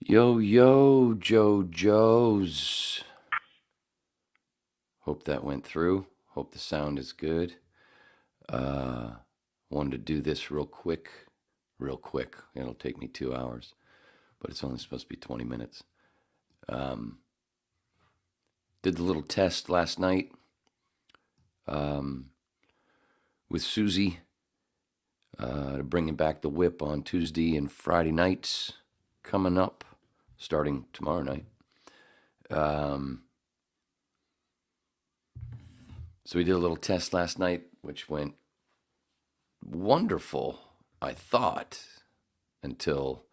Yo, yo, Joes. Hope that went through. Hope the sound is good. Uh, Wanted to do this real quick. Real quick. It'll take me 2 hours, but it's only supposed to be 20 minutes. Um, did the little test last night um, with Susie, bringing back the whip on Tuesday and Friday nights coming up, starting tomorrow night. So we did a little test last night, which went wonderful, I thought, until.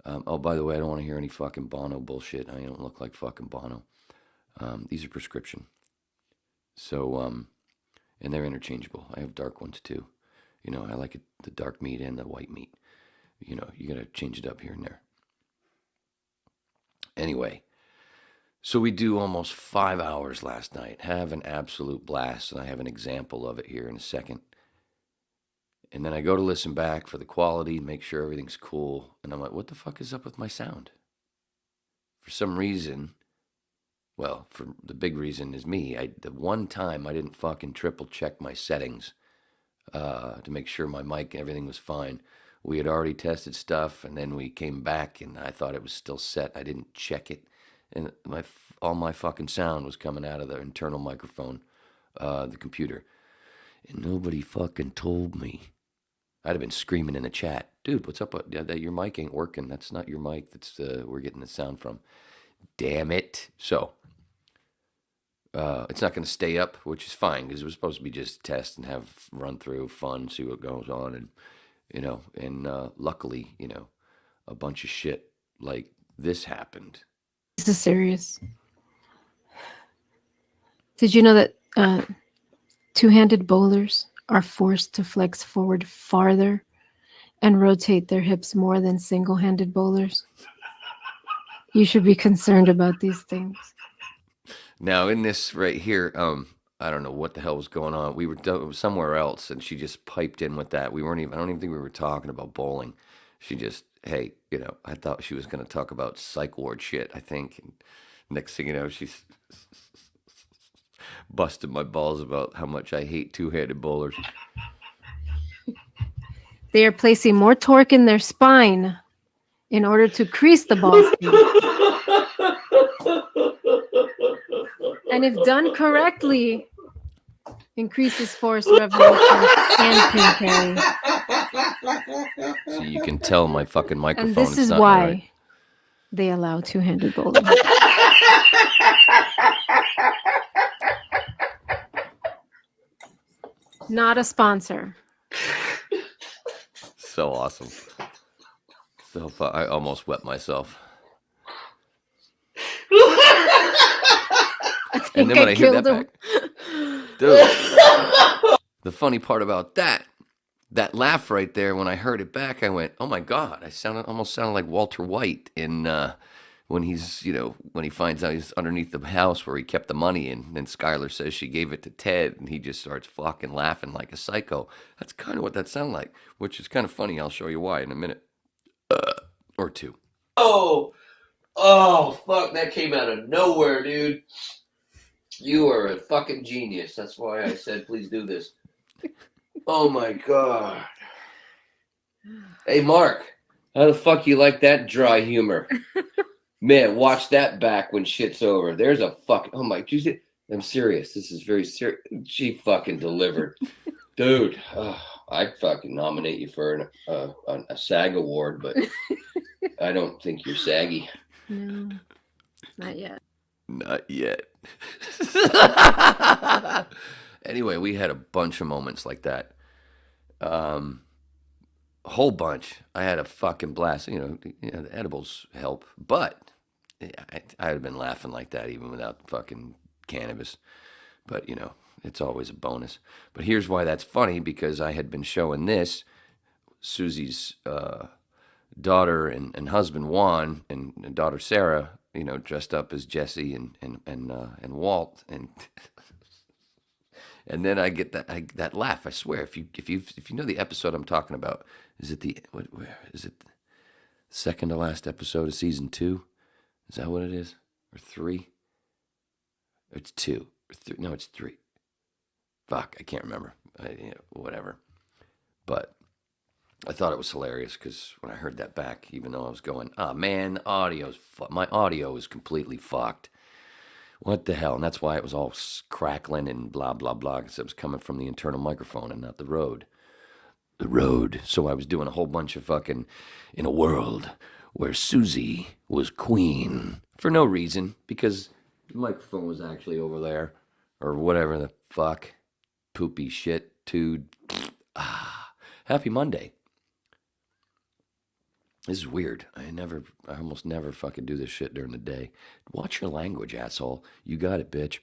Oh, by the way, I don't want to hear any fucking Bono bullshit. I don't look like fucking Bono. These are prescription. So, and they're interchangeable. I have dark ones too. You know, I like it, the dark meat and the white meat. You know, you got to change it up here and there. Anyway, so we do almost 5 hours last night. Have an absolute blast, and I have an example of it here in a second. And then I go to listen back for the quality, make sure everything's cool. And I'm like, what the fuck is up with my sound? For some reason, well, for the big reason is me. The one time I didn't fucking triple check my settings to make sure my mic and everything was fine. We had already tested stuff, and then we came back, and I thought it was still set. I didn't check it, and all my fucking sound was coming out of the internal microphone, the computer, and nobody fucking told me. I'd have been screaming in the chat, dude, what's up? Your mic ain't working. That's not your mic. That's we're getting the sound from. Damn it. So it's not going to stay up, which is fine because it was supposed to be just test and have run through, fun, see what goes on, and luckily, a bunch of shit like this happened. This is serious. Did you know that two-handed bowlers are forced to flex forward farther and rotate their hips more than single-handed bowlers? You should be concerned about these things. Now, in this right here, I don't know what the hell was going on. We were somewhere else, and she just piped in with that. I don't even think we were talking about bowling. She just, hey, I thought she was going to talk about psych ward shit, I think. And next thing you know, she's busted my balls about how much I hate two-handed bowlers. They are placing more torque in their spine in order to crease the ball speed. And if done correctly, increases force, revolution, and pin carry. So you can tell my fucking microphone. And this is why they allow two-handed bowling. Not a sponsor. So awesome. So fun. I almost wet myself. And then when I hear that back, dude, the funny part about that laugh right there, when I heard it back, I went, "Oh my god!" I almost sounded like Walter White in when he's when he finds out he's underneath the house where he kept the money, and then Skylar says she gave it to Ted, and he just starts fucking laughing like a psycho. That's kind of what that sounded like, which is kind of funny. I'll show you why in a minute or two. Oh, fuck! That came out of nowhere, dude. You are a fucking genius. That's why I said, please do this. Oh my god. Hey, Mark, how the fuck you like that dry humor? Man, watch that back when shit's over. There's a fucking. Oh my, I'm serious. This is very serious. She fucking delivered. Dude, I'd fucking nominate you for a SAG award, but I don't think you're saggy. No, not yet. Not yet. Anyway, we had a bunch of moments like that. A whole bunch. I had a fucking blast. The edibles help, but I'd have been laughing like that even without fucking cannabis. But it's always a bonus. But here's why that's funny, because I had been showing this Susie's daughter and husband Juan and daughter Sarah, dressed up as Jesse and Walt, and and then I get that laugh. I swear, if you know the episode I'm talking about, is it where is it? second to last episode of season 2. Is that what it is? Or 3? It's 2. Or 3. No, it's 3. Fuck, I can't remember. Whatever. But I thought it was hilarious because when I heard that back, even though I was going, man, my audio is completely fucked. What the hell? And that's why it was all crackling and blah, blah, blah, because it was coming from the internal microphone and not the road. The road. So I was doing a whole bunch of fucking in a world where Susie was queen for no reason, because the microphone was actually over there or whatever the fuck. Poopy shit, dude. Happy Monday. This is weird. I almost never fucking do this shit during the day. Watch your language, asshole. You got it, bitch.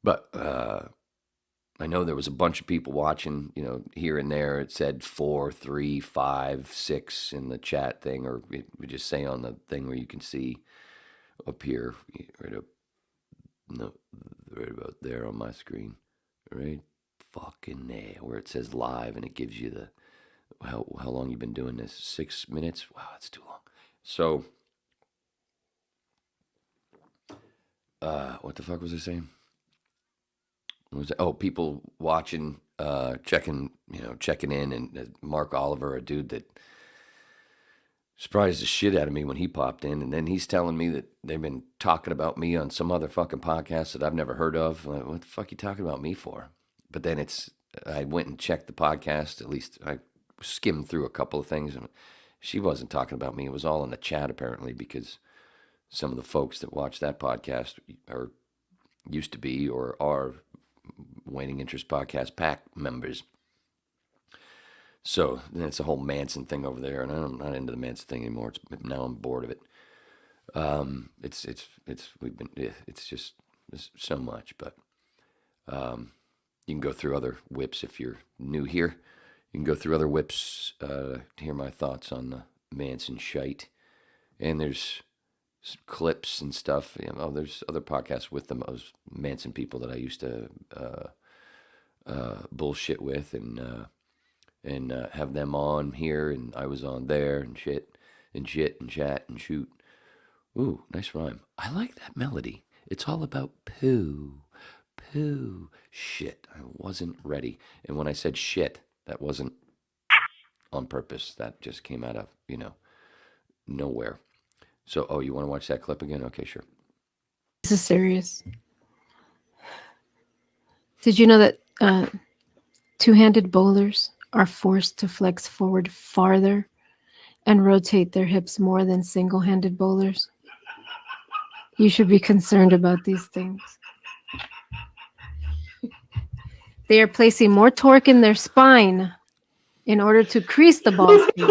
But I know there was a bunch of people watching, here and there. It said 4, 3, 5, 6 in the chat thing, or we just say on the thing where you can see up here, right about there on my screen, right fucking there, where it says live and it gives you the how long you've been doing this. 6 minutes. Wow, that's too long. So, what the fuck was I saying? What was it? Oh, people watching, checking in, and Mark Oliver, a dude that surprised the shit out of me when he popped in, and then he's telling me that they've been talking about me on some other fucking podcast that I've never heard of. Like, what the fuck are you talking about me for? But then I went and checked the podcast. At least I skimmed through a couple of things, and she wasn't talking about me. It was all in the chat, apparently, because some of the folks that watch that podcast used to be or are Waning Interest Podcast Pack members. So then it's a whole Manson thing over there, and I'm not into the Manson thing anymore. Now I'm bored of it. It's just so much, but you can go through other whips if you're new here. You can go through other whips to hear my thoughts on the Manson shite, and there's clips and stuff. There's other podcasts with those Manson people that I used to bullshit with, and have them on here, and I was on there, and shit, and chat, and shoot. Ooh, nice rhyme. I like that melody. It's all about poo. Shit, I wasn't ready. And when I said shit, that wasn't on purpose. That just came out of, nowhere. So, you want to watch that clip again? Okay, sure. This is serious. Did you know that two-handed bowlers are forced to flex forward farther and rotate their hips more than single-handed bowlers? You should be concerned about these things. They are placing more torque in their spine in order to crease the ball speed.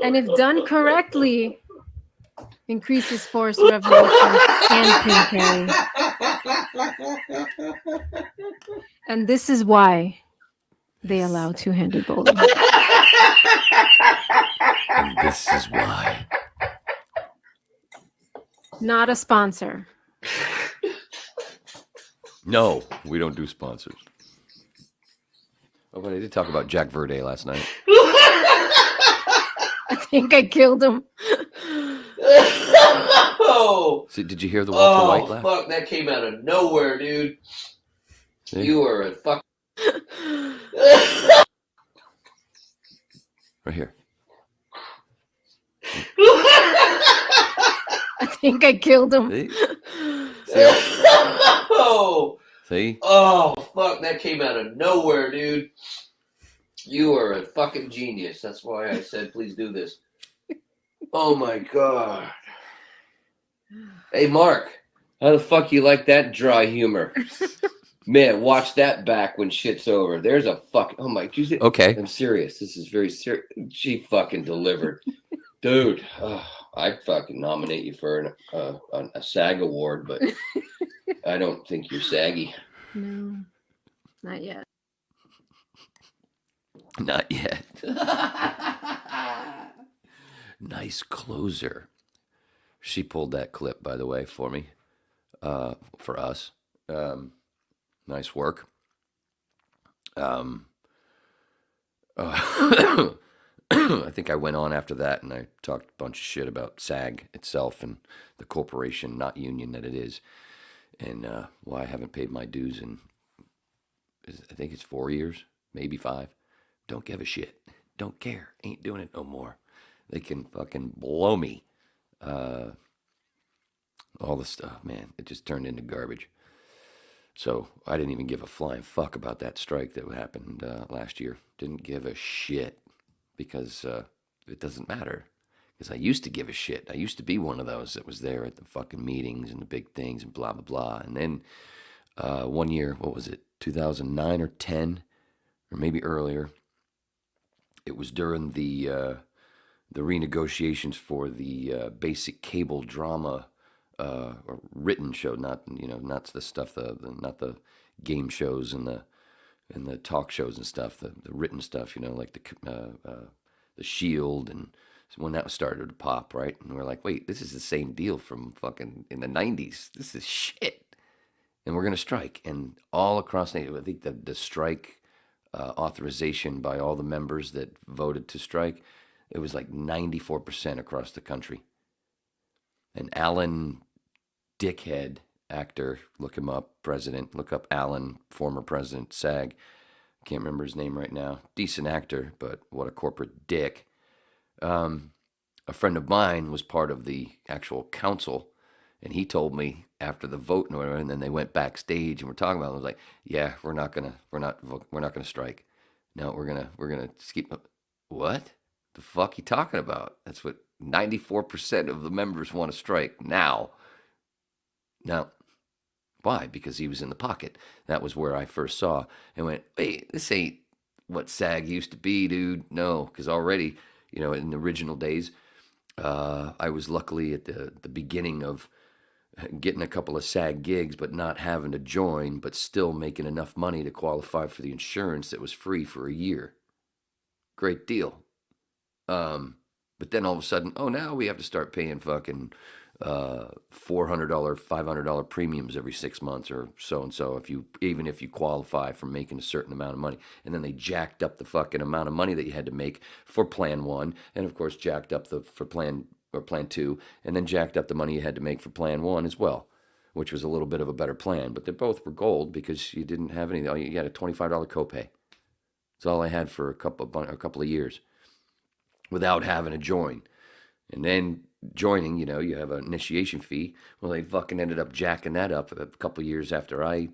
And if done correctly, increases force, revolution, and pin carry. And this is why they allow two-handed bowling. And this is why. Not a sponsor. No, we don't do sponsors. Oh, but I did talk about Jack Verde last night. I think I killed him. Oh, So, did you hear the Walter White laugh? Fuck, that came out of nowhere, dude. See? You are a fuck. Right here. I think I killed him. See? Oh. See? Oh, fuck, that came out of nowhere, dude. You are a fucking genius. That's why I said, please do this. Oh, my God. Hey, Mark, how the fuck you like that dry humor? Man, watch that back when shit's over. There's a fuck. Oh, my. Okay. I'm serious. This is very serious. She fucking delivered. Dude, I'd fucking nominate you for a SAG award, but I don't think you're saggy. No, not yet. Not yet. Nice closer. She pulled that clip, by the way, for me, for us. Nice work. Uh, I think I went on after that and I talked a bunch of shit about SAG itself and the corporation, not union, that it is, and why I haven't paid my dues in, I think it's 4 years, maybe 5. Don't give a shit. Don't care. Ain't doing it no more. They can fucking blow me. Uh, all the stuff, man. It just turned into garbage. So I didn't even give a flying fuck about that strike that happened last year. Didn't give a shit because it doesn't matter. Because I used to give a shit. I used to be one of those that was there at the fucking meetings and the big things and blah, blah, blah. And then one year, what was it, 2009 or 10, or maybe earlier, it was during the renegotiations for the basic cable drama or written show, not the stuff, not the game shows and the talk shows and stuff, the written stuff, like the Shield, and when that started to pop, right? And we're like, wait, this is the same deal from fucking in the '90s. This is shit, and we're gonna strike, and all across the, I think the strike authorization by all the members that voted to strike, it was like 94% across the country. And Alan Dickhead, actor, look him up, president, look up Alan, former president, SAG. Can't remember his name right now. Decent actor, but what a corporate dick. A friend of mine was part of the actual council, and he told me after the vote and whatever, and then they went backstage and we're talking about it. I was like, yeah, we're not gonna strike. No, we're gonna keep. What the fuck you talking about? That's what 94% of the members want to strike now. Now, why? Because he was in the pocket. That was where I first saw and went, wait, this ain't what SAG used to be, dude. No, because already, in the original days, I was luckily at the beginning of getting a couple of SAG gigs, but not having to join, but still making enough money to qualify for the insurance that was free for a year. Great deal. But then all of a sudden, oh, now we have to start paying fucking $400, $500 premiums every 6 months or so and so, even if you qualify for making a certain amount of money. And then they jacked up the fucking amount of money that you had to make for Plan 1, and of course jacked up for Plan 2, and then jacked up the money you had to make for Plan 1 as well, which was a little bit of a better plan. But they both were gold because you didn't have anything. You had a $25 copay. That's all I had for a couple of years without having to join. And then joining, you have an initiation fee. Well, they fucking ended up jacking that up a couple of years after I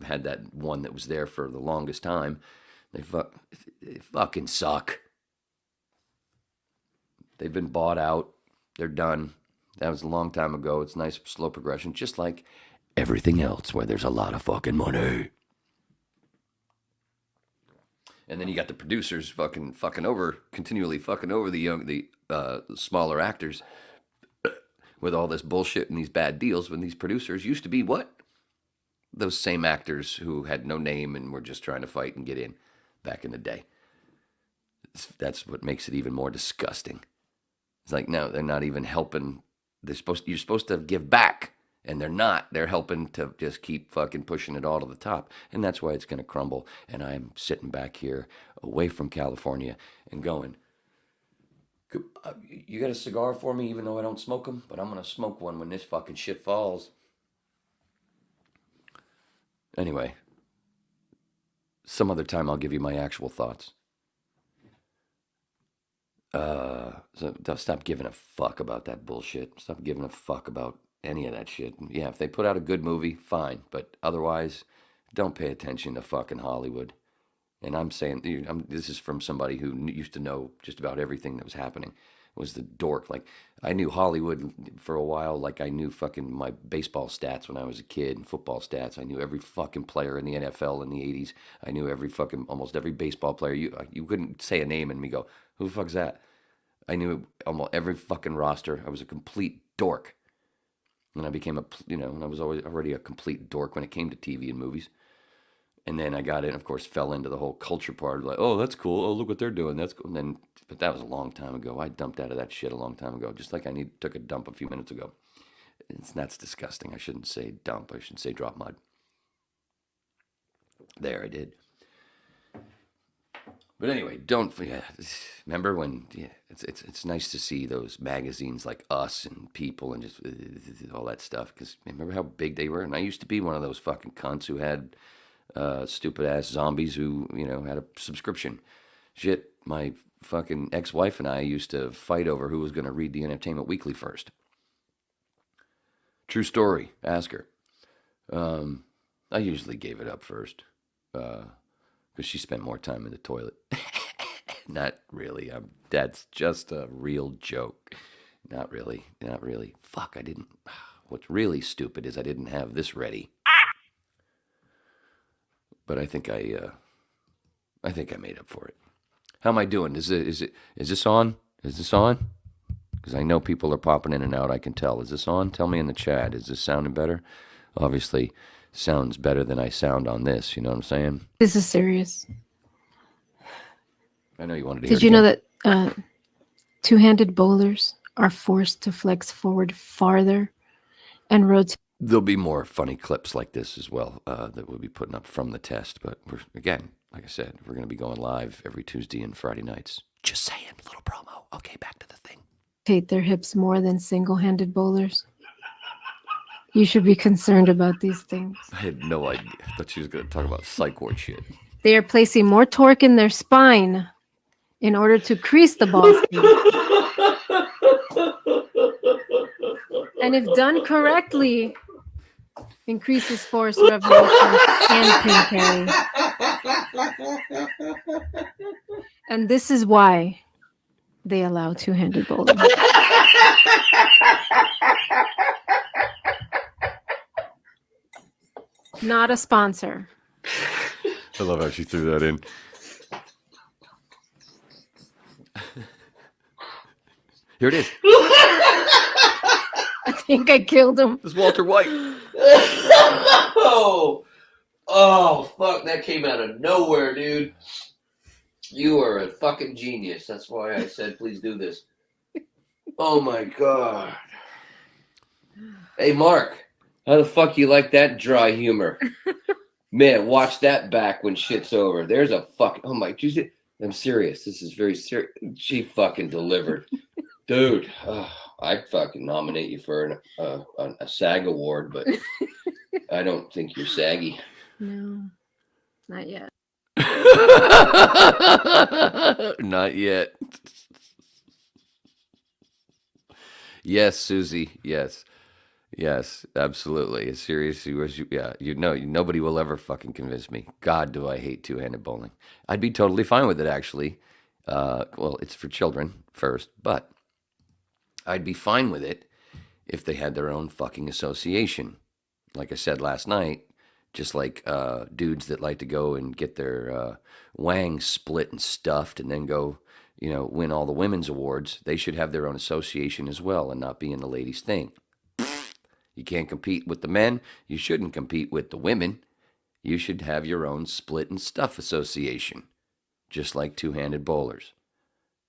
had that one that was there for the longest time. They fucking suck. They've been bought out. They're done. That was a long time ago. It's nice, slow progression, just like everything else where there's a lot of fucking money. And then you got the producers continually fucking over the smaller actors with all this bullshit and these bad deals, when these producers used to be what? Those same actors who had no name and were just trying to fight and get in back in the day. That's what makes it even more disgusting. It's like, no, they're not even helping. You're supposed to give back, and they're not. They're helping to just keep fucking pushing it all to the top. And that's why it's going to crumble. And I'm sitting back here away from California and going, you got a cigar for me, even though I don't smoke them? But I'm going to smoke one when this fucking shit falls. Anyway, some other time I'll give you my actual thoughts. So stop giving a fuck about that bullshit. Stop giving a fuck about any of that shit. Yeah, if they put out a good movie, fine. But otherwise, don't pay attention to fucking Hollywood. And I'm saying, this is from somebody who used to know just about everything that was happening. Was the dork. Like, I knew Hollywood for a while, like I knew fucking my baseball stats when I was a kid and football stats. I knew every fucking player in the NFL in the 80s. I knew almost every baseball player. You couldn't say a name and me go, who the fuck's that? I knew almost every fucking roster. I was a complete dork. And I became and I was already a complete dork when it came to TV and movies. And then I got in, of course, fell into the whole culture part. Like, oh, that's cool. Oh, look what they're doing. That's cool. But that was a long time ago. I dumped out of that shit a long time ago. Just like took a dump a few minutes ago. That's disgusting. I shouldn't say dump. I should say drop mud. There, I did. But anyway, don't forget. Remember when? Yeah, it's nice to see those magazines like Us and People and just all that stuff. Because remember how big they were. And I used to be one of those fucking cunts who had stupid ass zombies who had a subscription. Shit, my fucking ex-wife and I used to fight over who was going to read the Entertainment Weekly first. True story. Ask her. I usually gave it up first. Because she spent more time in the toilet. Not really. That's just a real joke. Not really. Not really. Fuck, I didn't. What's really stupid is I didn't have this ready. But I think I made up for it. How am I doing? Is this on? Is this on? Because I know people are popping in and out. I can tell. Is this on? Tell me in the chat. Is this sounding better? Obviously, sounds better than I sound on this. You know what I'm saying? This is serious. I know you wanted to hear it Did you know again. that two-handed bowlers are forced to flex forward farther and rotate? There'll be more funny clips like this as well that we'll be putting up from the test. But again, like I said, we're going to be going live every Tuesday and Friday nights. Just saying, little promo. Okay, back to the thing. Rotate their hips more than single-handed bowlers. You should be concerned about these things. I had no idea. I thought she was going to talk about psych ward shit. They are placing more torque in their spine in order to crease the ball speed. And if done correctly, increases force, revolution, and pin carry. And this is why they allow two-handed bowling. Not a sponsor. I love how she threw that in. Here it is. I think I killed him. This is Walter White. Oh, fuck, that came out of nowhere, dude. You are a fucking genius. That's why I said, please do this. Oh, my God. Hey, Mark, how the fuck you like that dry humor? Man, watch that back when shit's over. There's a fucking... Oh, my... I'm serious. This is very serious. She fucking delivered. Dude, I'd fucking nominate you for a SAG award, but I don't think you're saggy. No, not yet. Not yet. Yes, Susie. Yes. Yes, absolutely. Seriously, yeah, nobody will ever fucking convince me. God, do I hate two-handed bowling. I'd be totally fine with it, actually. Well, it's for children first, but I'd be fine with it if they had their own fucking association. Like I said last night, just like dudes that like to go and get their wang split and stuffed and then go, win all the women's awards, they should have their own association as well and not be in the ladies' thing. You can't compete with the men. You shouldn't compete with the women. You should have your own split and stuff association, just like two-handed bowlers.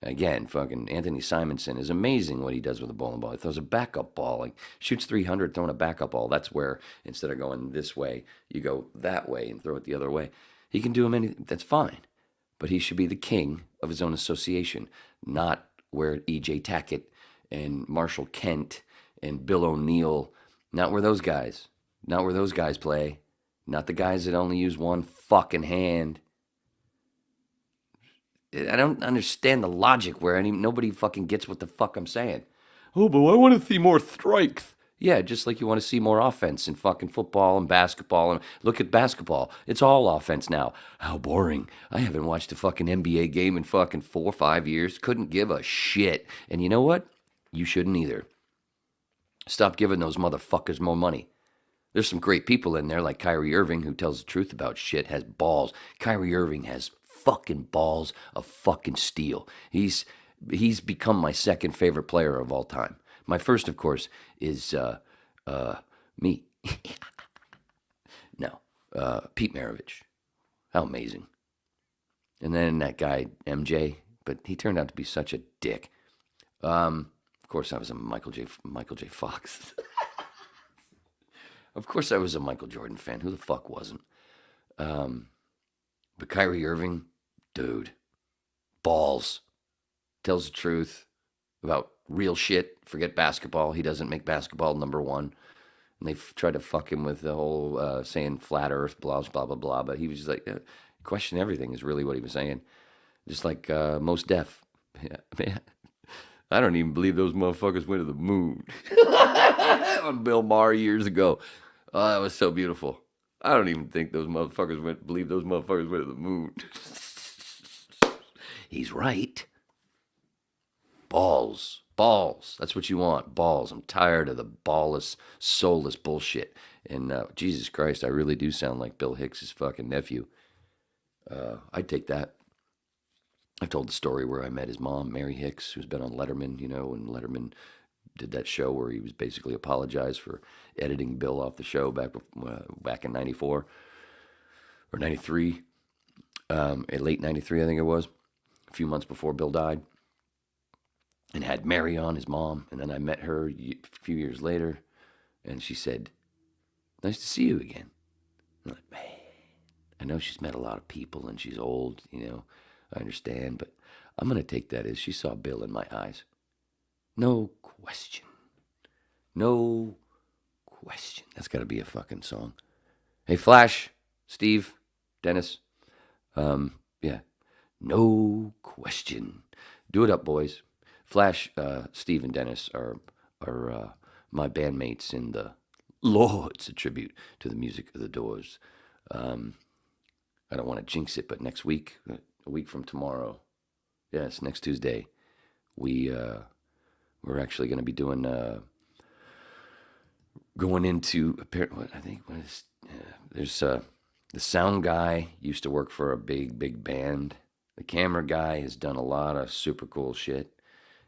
Again, fucking Anthony Simonson is amazing what he does with a bowling ball. He throws a backup ball, like shoots 300 throwing a backup ball. That's where instead of going this way, you go that way and throw it the other way. He can do him anything. That's fine. But he should be the king of his own association, not where E.J. Tackett and Marshall Kent and Bill O'Neill, not where those guys play. Not the guys that only use one fucking hand. I don't understand the logic where nobody fucking gets what the fuck I'm saying. Oh, but I want to see more strikes. Yeah, just like you want to see more offense in fucking football and basketball. And look at basketball. It's all offense now. How boring. I haven't watched a fucking NBA game in fucking 4 or 5 years. Couldn't give a shit. And you know what? You shouldn't either. Stop giving those motherfuckers more money. There's some great people in there like Kyrie Irving who tells the truth about shit, has balls. Kyrie Irving has fucking balls of fucking steel. He's become my second favorite player of all time. My first, of course, is me. No, Pete Maravich. How amazing. And then that guy, MJ, but he turned out to be such a dick. Of course, I was a Michael J. Fox. Of course, I was a Michael Jordan fan. Who the fuck wasn't? But Kyrie Irving, dude, balls. Tells the truth about real shit. Forget basketball. He doesn't make basketball number one. And they tried to fuck him with the whole saying flat Earth, blah blah blah blah. But he was just like, question everything is really what he was saying. Just like Most Def. Yeah, man. I don't even believe those motherfuckers went to the moon. On Bill Maher years ago. Oh, that was so beautiful. I don't even think those motherfuckers believe those motherfuckers went to the moon. He's right. Balls. Balls. That's what you want. Balls. I'm tired of the ballless, soulless bullshit. And Jesus Christ, I really do sound like Bill Hicks's fucking nephew. I'd take that. I've told the story where I met his mom, Mary Hicks, who's been on Letterman, and Letterman did that show where he was basically apologized for editing Bill off the show back in 94 or 93, late 93, I think it was, a few months before Bill died, and had Mary on, his mom. And then I met her a few years later, and she said, "Nice to see you again." I'm like, man, I know she's met a lot of people and she's old, I understand, but I'm going to take that as she saw Bill in my eyes. No question. No question. That's got to be a fucking song. Hey, Flash, Steve, Dennis. Yeah. No question. Do it up, boys. Flash, Steve, and Dennis are my bandmates in the Lord's, a tribute to the music of the Doors. I don't want to jinx it, but next week, a week from tomorrow, yes, next Tuesday, we're actually going to be doing going into I think there's the sound guy used to work for a big band. The camera guy has done a lot of super cool shit,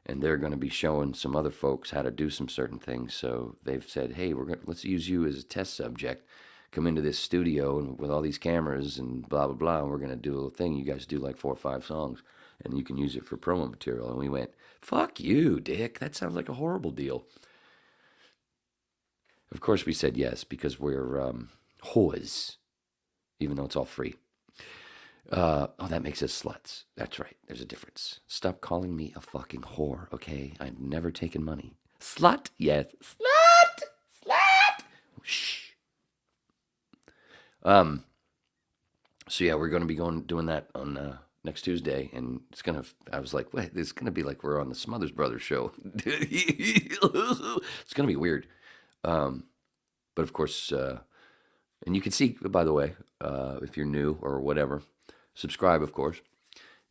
and they're going to be showing some other folks how to do some certain things. So they've said, hey, let's use you as a test subject. Come into this studio and with all these cameras and blah blah blah, and we're going to do a little thing. You guys do like 4 or 5 songs, and you can use it for promo material. And we went, fuck you, Dick. That sounds like a horrible deal. Of course, we said yes because we're whores, even though it's all free. That makes us sluts. That's right. There's a difference. Stop calling me a fucking whore, okay? I've never taken money. Slut? Yes. Slut! Slut! Shh. So yeah, we're going to be doing that on next Tuesday, and I was like, wait, it's gonna be like we're on the Smothers Brothers show. It's gonna be weird. But of course, and you can see, by the way, if you're new or whatever, subscribe, of course,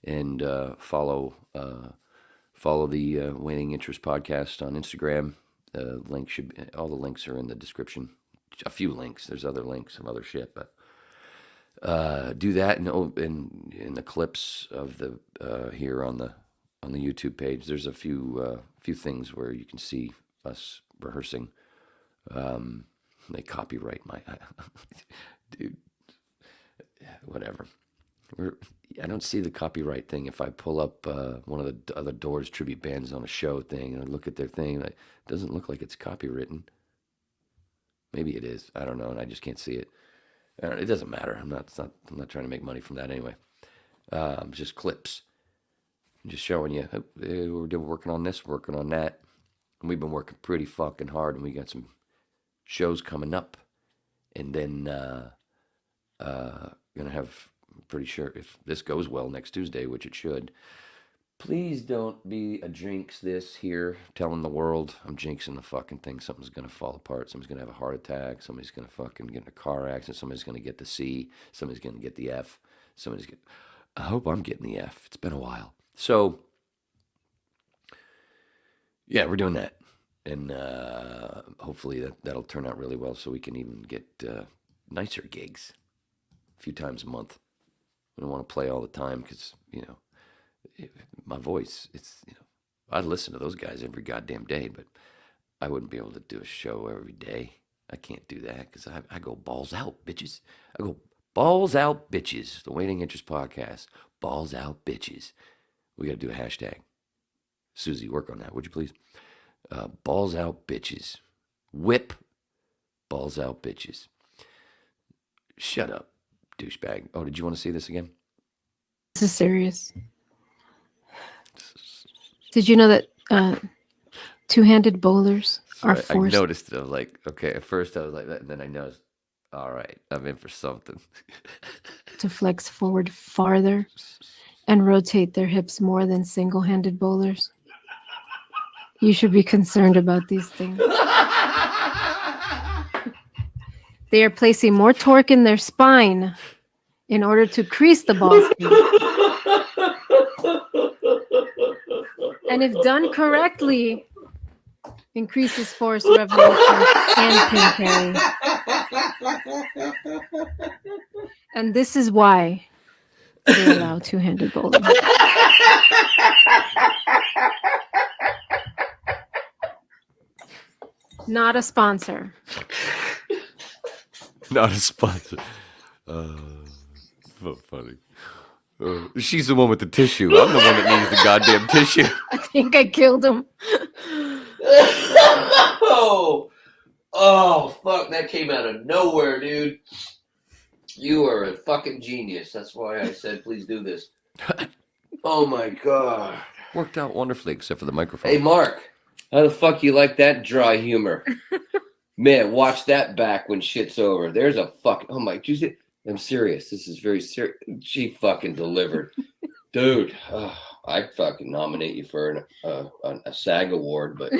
and follow the Waning Interest podcast on Instagram. All the links are in the description. A few links. There's other links, some other shit, but do that, and in the clips of the here on the YouTube page, there's a few things where you can see us rehearsing. They copyright my dude. Whatever. I don't see the copyright thing if I pull up one of the other Doors tribute bands on a show thing and I look at their thing. It doesn't look like it's copywritten. Maybe it is. I don't know, and I just can't see it. It doesn't matter. I'm not trying to make money from that anyway. Just clips. I'm just showing you. We're working on this, working on that. And we've been working pretty fucking hard, and we got some shows coming up. And then gonna have, I'm pretty sure if this goes well next Tuesday, which it should. Please don't be a jinx this here, telling the world I'm jinxing the fucking thing. Something's going to fall apart. Somebody's going to have a heart attack. Somebody's going to fucking get in a car accident. Somebody's going to get the C. Somebody's going to get the F. I hope I'm getting the F. It's been a while. So, yeah, we're doing that. And hopefully that'll turn out really well so we can even get nicer gigs a few times a month. We don't want to play all the time because, my voice, I'd listen to those guys every goddamn day, but I wouldn't be able to do a show every day. I can't do that because I go balls out, bitches. I go balls out, bitches. The Waiting Interest podcast. Balls out, bitches. We got to do a hashtag. Susie, work on that, would you please? Balls out, bitches. Whip. Balls out, bitches. Shut up, douchebag. Oh, did you want to see this again? This is serious. Did you know that two-handed bowlers are So I forced noticed it. I was like, okay, at first I was like that, and then I noticed, all right, I'm in for something. to flex forward farther and rotate their hips more than single-handed bowlers? You should be concerned about these things. They are placing more torque in their spine in order to crease the ball speed. And if done correctly, increases force, revolution, and pin carry. And this is why they allow two-handed bowling. Not a sponsor. Not a sponsor. So funny. She's the one with the tissue. I'm the one that needs the goddamn tissue. I think I killed him. Oh, fuck, that came out of nowhere, dude. You are a fucking genius. That's why I said, please do this. Oh my god. Worked out wonderfully, except for the microphone. Hey, Mark, how the fuck you like that dry humor? Man, watch that back when shit's over. There's a fuck. Oh my, I'm serious. This is very serious. She fucking delivered. Dude, I'd fucking nominate you for a SAG award, but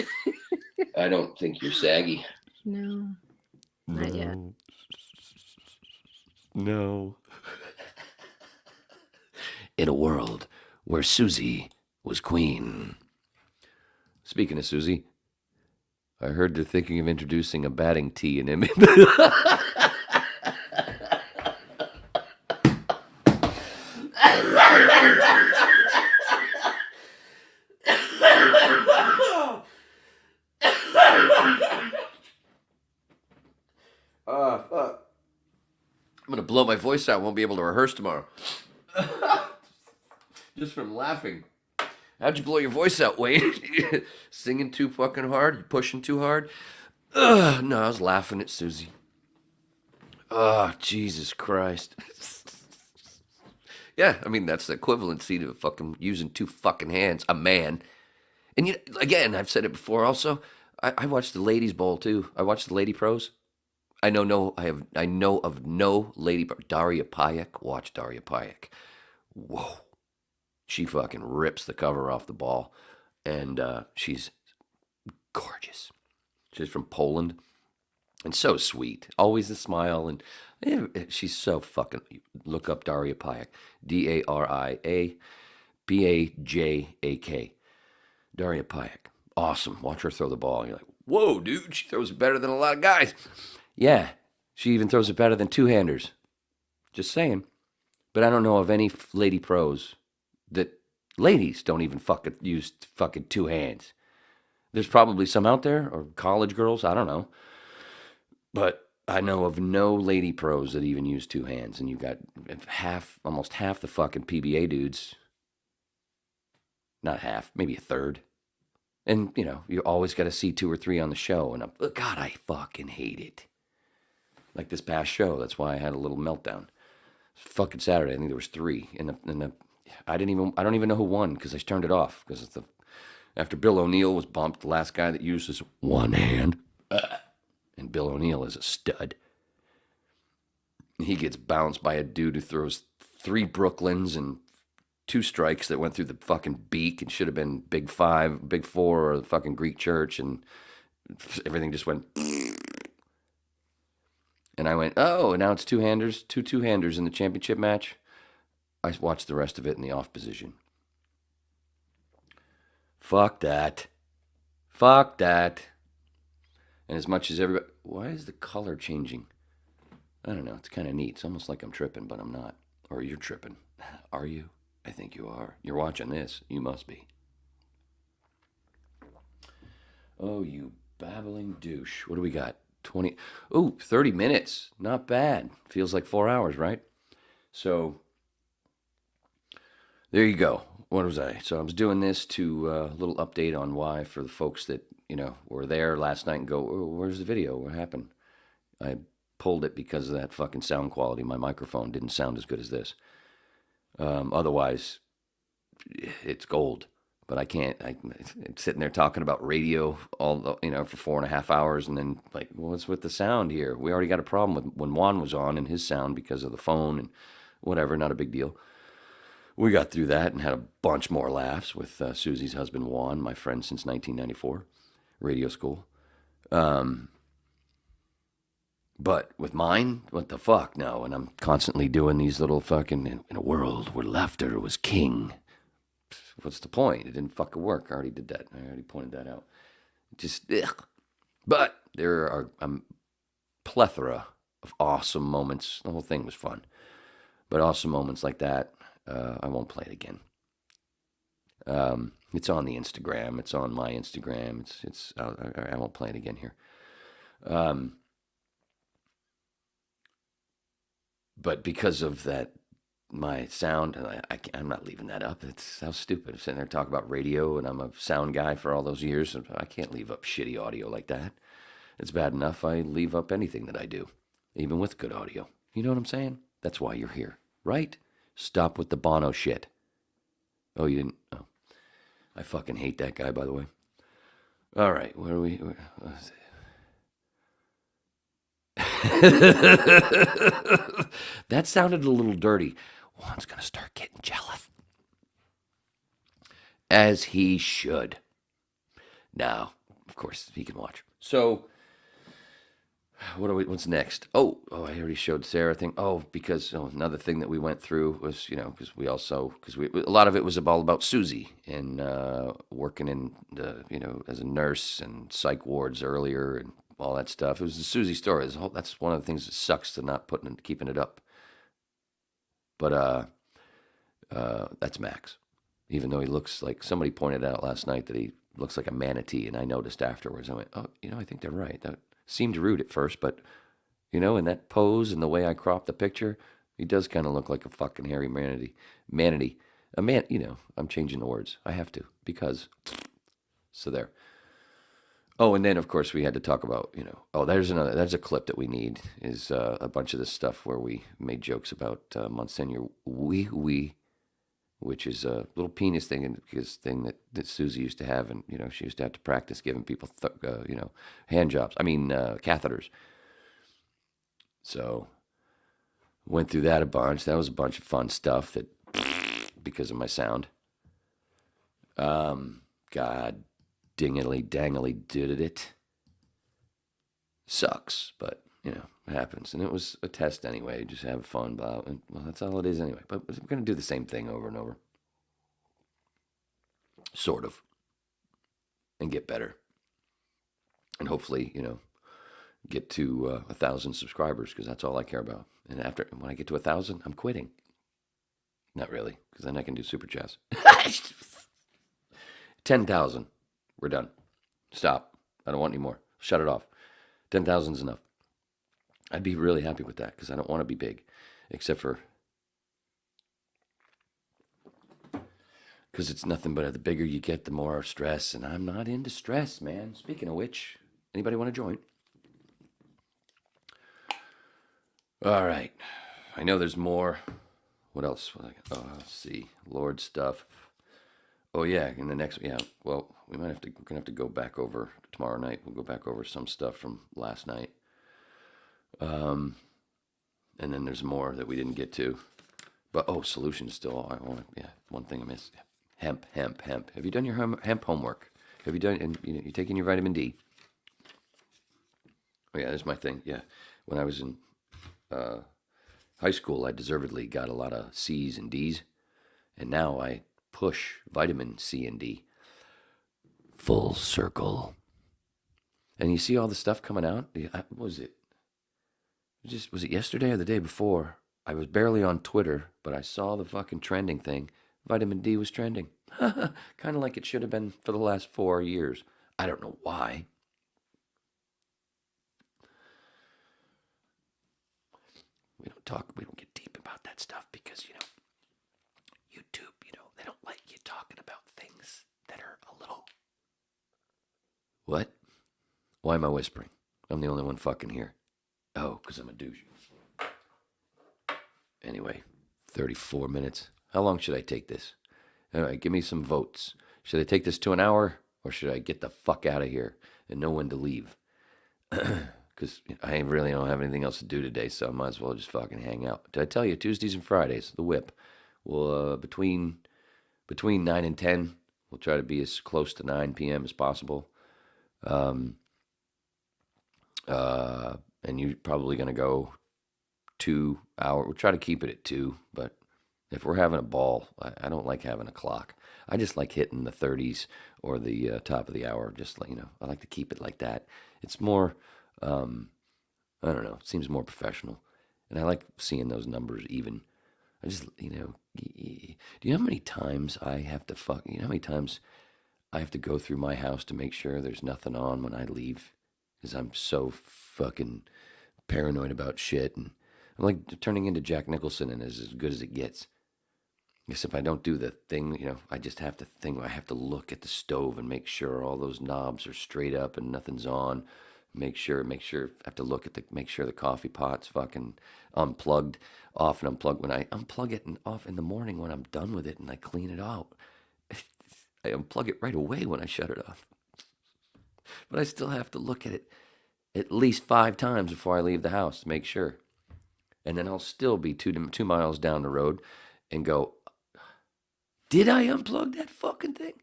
I don't think you're saggy. No, not yet. No. In a world where Susie was queen. Speaking of Susie, I heard they're thinking of introducing a batting tee in him. Fuck. I'm gonna blow my voice out. Won't be able to rehearse tomorrow. Just from laughing. How'd you blow your voice out, Wade? Singing too fucking hard? You pushing too hard? No, I was laughing at Susie. Oh, Jesus Christ. Yeah, I mean, that's the equivalency to fucking using two fucking hands, a man. And you, again, I've said it before also, I watched the Ladies Bowl too. I watched the Lady Pros. I know of no lady. Daria Payek. Watch Daria Payek. Whoa, she fucking rips the cover off the ball, and she's gorgeous. She's from Poland, and so sweet. Always a smile, and she's so fucking. Look up Daria Payek. DariaBajak. Daria Payek. Awesome. Watch her throw the ball. You're like, whoa, dude, she throws it better than a lot of guys. Yeah, she even throws it better than two-handers. Just saying. But I don't know of any lady pros that ladies don't even fucking use fucking two hands. There's probably some out there, or college girls, I don't know. But I know of no lady pros that even use two hands. And you got almost half the fucking PBA dudes. Not half, maybe a third. And, you know, you always got to see two or three on the show. And God, I fucking hate it. Like this past show, that's why I had a little meltdown. Fucking Saturday, I think there was three. I don't even know who won because I turned it off. Because after Bill O'Neill was bumped, the last guy that uses one hand. And Bill O'Neill is a stud. He gets bounced by a dude who throws 3 Brooklyns and 2 strikes that went through the fucking beak and should have been Big 5, Big 4, or the fucking Greek church, and everything just went. And I went, oh, and now it's two-handers in the championship match. I watched the rest of it in the off position. Fuck that. And as much as everybody, why is the color changing? I don't know. It's kind of neat. It's almost like I'm tripping, but I'm not. Or you're tripping. Are you? I think you are. You're watching this. You must be. Oh, you babbling douche. What do we got? 30 minutes. Not bad. Feels like 4 hours, right? So, there you go. What was I? So I was doing this to a little update on why for the folks that, you know, were there last night and go, oh, where's the video? What happened? I pulled it because of that fucking sound quality. My microphone didn't sound as good as this. Otherwise, it's gold. But I can't. I'm sitting there talking about radio for 4.5 hours, and then like, well, what's with the sound here? We already got a problem with when Juan was on and his sound because of the phone and whatever. Not a big deal. We got through that and had a bunch more laughs with Susie's husband Juan, my friend since 1994, radio school. But with mine, what the fuck? No, and I'm constantly doing these little fucking in a world where laughter was king. What's the point? It didn't fucking work. I already did that. I already pointed that out. Just, ugh. But there are a plethora of awesome moments. The whole thing was fun. But awesome moments like that, I won't play it again. It's on the Instagram. It's on my Instagram. I won't play it again here. But because of that, my sound, and I'm not leaving that up. It's how stupid. I'm sitting there talking about radio, and I'm a sound guy for all those years. And I can't leave up shitty audio like that. It's bad enough I leave up anything that I do, even with good audio. You know what I'm saying? That's why you're here, right? Stop with the Bono shit. Oh, you didn't? Oh. I fucking hate that guy, by the way. All right, where are we? That sounded a little dirty. Juan's going to start getting jealous. As he should. Now, of course, he can watch. So, what's next? Oh, I already showed Sarah thing. Oh, because another thing that we went through was, because a lot of it was all about Susie and working in as a nurse and psych wards earlier and all that stuff. It was the Susie story. That's one of the things that sucks to not keeping it up. But that's Max. Even though he looks like, somebody pointed out last night that he looks like a manatee, and I noticed afterwards. I went, oh, I think they're right. That seemed rude at first, but in that pose and the way I cropped the picture, he does kind of look like a fucking hairy manatee. A man. I'm changing the words. I have to because. So there. Oh, and then of course we had to talk about, there's a clip that we need is a bunch of this stuff where we made jokes about Monseigneur Wee, which is a little penis thing that Susie used to have, and she used to have to practice giving people hand jobs. I mean catheters. So went through that a bunch. That was a bunch of fun stuff that because of my sound. God. Dingly dangly did it. Sucks, but it happens. And it was a test anyway. Just have fun. Well, that's all it is anyway. But we're gonna do the same thing over and over, sort of, and get better. And hopefully, get to 1,000 subscribers because that's all I care about. And when I get to 1,000, I'm quitting. Not really, because then I can do super chats. 10,000. We're done. Stop. I don't want any more. Shut it off. 10,000 is enough. I'd be really happy with that because I don't want to be big, except for because it's nothing but the bigger you get, the more stress, and I'm not into stress, man. Speaking of which, anybody want to join? All right. I know there's more. What else? Let's see. Lord stuff. Oh yeah, in the next well, we're gonna have to go back over tomorrow night. We'll go back over some stuff from last night. And then there's more that we didn't get to. But solutions still. One thing I missed. Hemp. Have you done your hemp homework? Have you done and you taking your vitamin D? Oh yeah, there's my thing. Yeah. When I was in high school, I deservedly got a lot of C's and D's. And now I push vitamin C and D. Full circle. And you see all the stuff coming out? What was it? Was it yesterday or the day before? I was barely on Twitter, but I saw the fucking trending thing. Vitamin D was trending. Kind of like it should have been for the last 4 years. I don't know why. We don't get deep about that stuff because, YouTube, they don't like you talking about things that are a little... What? Why am I whispering? I'm the only one fucking here. Oh, because I'm a douche. Anyway, 34 minutes. How long should I take this? All right, give me some votes. Should I take this to an hour, or should I get the fuck out of here and know when to leave? Because I really don't have anything else to do today, so I might as well just fucking hang out. Did I tell you, Tuesdays and Fridays, the whip. We'll, between 9 and 10, we'll try to be as close to 9 p.m. as possible. And you're probably going to go 2 hours. We'll try to keep it at 2, but if we're having a ball, I don't like having a clock. I just like hitting the 30s or the top of the hour. Just like, I like to keep it like that. It's more, I don't know, it seems more professional. And I like seeing those numbers even. I just, do you know how many times I have to how many times I have to go through my house to make sure there's nothing on when I leave? Because I'm so fucking paranoid about shit. And I'm like turning into Jack Nicholson, and is as good as it gets. Except I don't do the thing, I just have to think. I have to look at the stove and make sure all those knobs are straight up and nothing's on. Make sure. I have to look at make sure the coffee pot's fucking unplugged, off and unplugged. When I unplug it and off in the morning when I'm done with it and I clean it out, I unplug it right away when I shut it off. But I still have to look at it at least 5 times before I leave the house to make sure. And then I'll still be 2 miles down the road and go, did I unplug that fucking thing?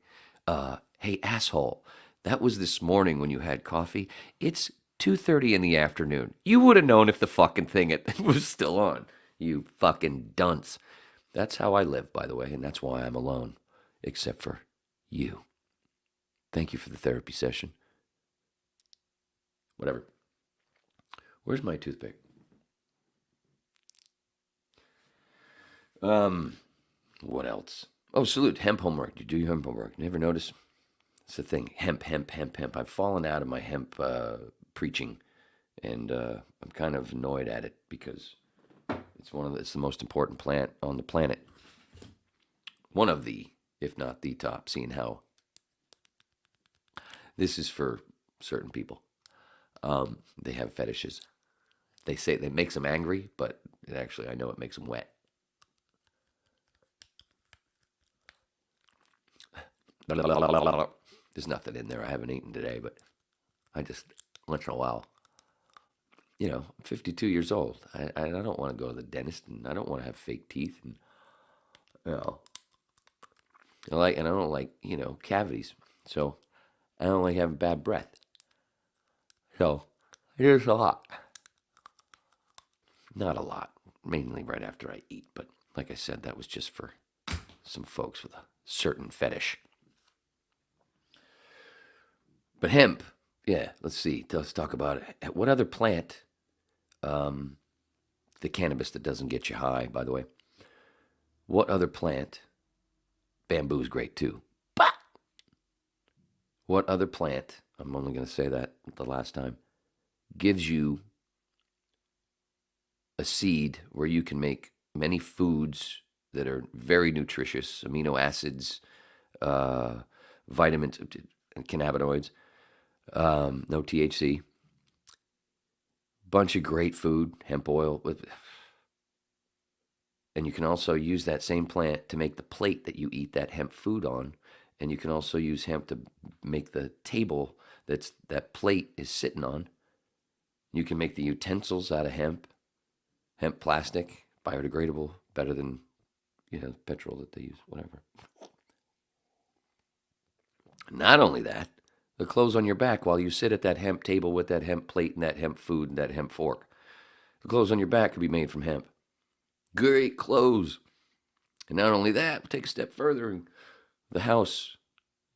Hey, asshole, that was this morning when you had coffee. It's 2:30 in the afternoon. You would have known if the fucking thing was still on. You fucking dunce. That's how I live, by the way, and that's why I'm alone. Except for you. Thank you for the therapy session. Whatever. Where's my toothpick? What else? Oh, salute. Hemp homework. You do your hemp homework. Never notice? It's a thing. Hemp. I've fallen out of my hemp preaching, and I'm kind of annoyed at it because it's the most important plant on the planet. One of the, if not the top, seeing how this is for certain people. They have fetishes. They say it makes them angry, but I know it makes them wet. There's nothing in there I haven't eaten today, but I just, once in a while, I'm 52 years old. I don't want to go to the dentist, and I don't want to have fake teeth, and I don't like cavities, so I don't like having bad breath. So there's a lot, not a lot, mainly right after I eat. But like I said, that was just for some folks with a certain fetish. But hemp, yeah, let's see. Let's talk about it. What other plant, the cannabis that doesn't get you high, by the way, what other plant, bamboo's great too, but what other plant, I'm only going to say that the last time, gives you a seed where you can make many foods that are very nutritious, amino acids, vitamins, cannabinoids, no THC, bunch of great food, hemp oil, and you can also use that same plant to make the plate that you eat that hemp food on, and you can also use hemp to make the table that plate is sitting on. You can make the utensils out of hemp plastic, biodegradable, better than petrol that they use, whatever. Not only that, the clothes on your back while you sit at that hemp table with that hemp plate and that hemp food and that hemp fork. The clothes on your back could be made from hemp. Great clothes. And not only that, take a step further. The house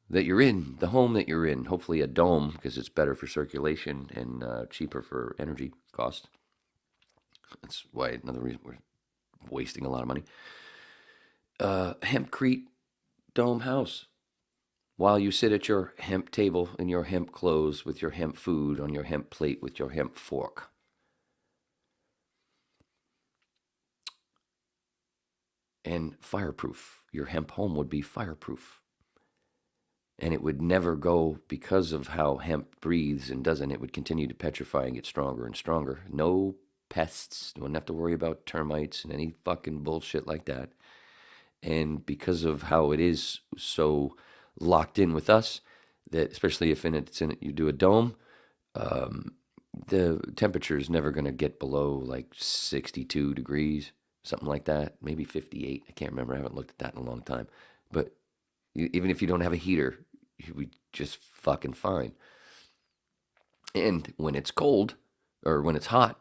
that you're in, the home that you're in, hopefully a dome because it's better for circulation and cheaper for energy cost. That's why another reason we're wasting a lot of money. Hempcrete dome house. While you sit at your hemp table in your hemp clothes with your hemp food on your hemp plate with your hemp fork. And fireproof. Your hemp home would be fireproof. And it would never go, because of how hemp breathes and doesn't, it would continue to petrify and get stronger and stronger. No pests. You wouldn't have to worry about termites and any fucking bullshit like that. And because of how it is so locked in with us, that especially if you do a dome, the temperature is never going to get below like 62 degrees, something like that, maybe 58. I can't remember. I haven't looked at that in a long time. But even if you don't have a heater, you'll be just fucking fine. And when it's cold or when it's hot,